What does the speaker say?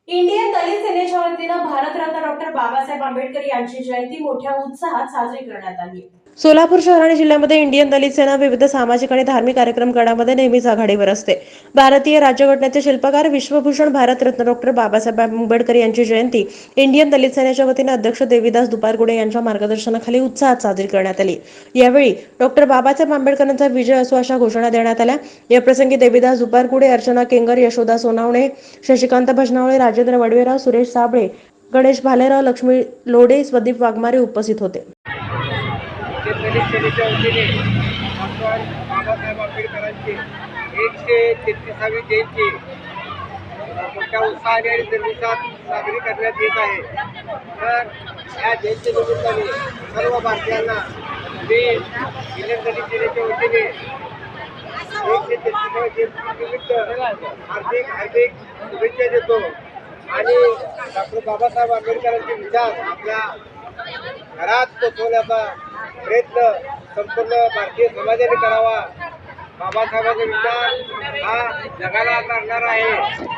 Indian दलित सेनेच्या वतीनं Bharat Ratna doctor Babasaheb Ambedkar यांची जयंती मोठ्या उत्साहात साजरी करण्यात आली। सोलापूर शहर आणि जिल्ह्यामध्ये इंडियन दलित सेना विविध सामाजिक आणि धार्मिक कार्यक्रम करण्यामध्ये नेहमीच आघाडीवर असते। भारतीय राज्यघटनेचे शिल्पकार विश्वभूषण भारतरत्न डॉक्टर बाबासाहेब आंबेडकर यांची जयंती इंडियन दलित सेनेच्या वतीने अध्यक्ष देवीदास दुपारगुडे यांच्या मार्गदर्शनाखाली उत्साहात साजरी करण्यात आली। यावेळी डॉक्टर बाबासाहेब आंबेडकरांचा विजय असो अशा घोषणा देण्यात आल्या। या प्रसंगी देवीदास दुपारगुडे, अर्चना केंगर, यशोदा सोनावणे, शशिकांत भजनावळे, राजेंद्र वडवेराव, सुरेश साबळे, गणेश भालेराव, लक्ष्मी लोडे, स्वदीप वाघमारे उपस्थित होते। दलित सेनेच्या वतीने डॉक्टर बाबासाहेब आंबेडकरांची 133वी जयंती मोठ्या उत्साहाने आणि जल्लोषात साजरी करण्यात येत आहे। तर या जयंतीनिमित्ताने सर्व भारतीयांना मी इंडियन दलित सेनेच्या वतीने 133व्या जयंतीनिमित्त हार्दिक शुभेच्छा देतो आणि डॉक्टर बाबासाहेब आंबेडकरांचे विचार आपल्या घरात पोचवण्याचा प्रयत्न संपूर्ण भारतीय समाजाने करावा। बाबासाहेबांचा विचार हा जगाला लागणार आहे।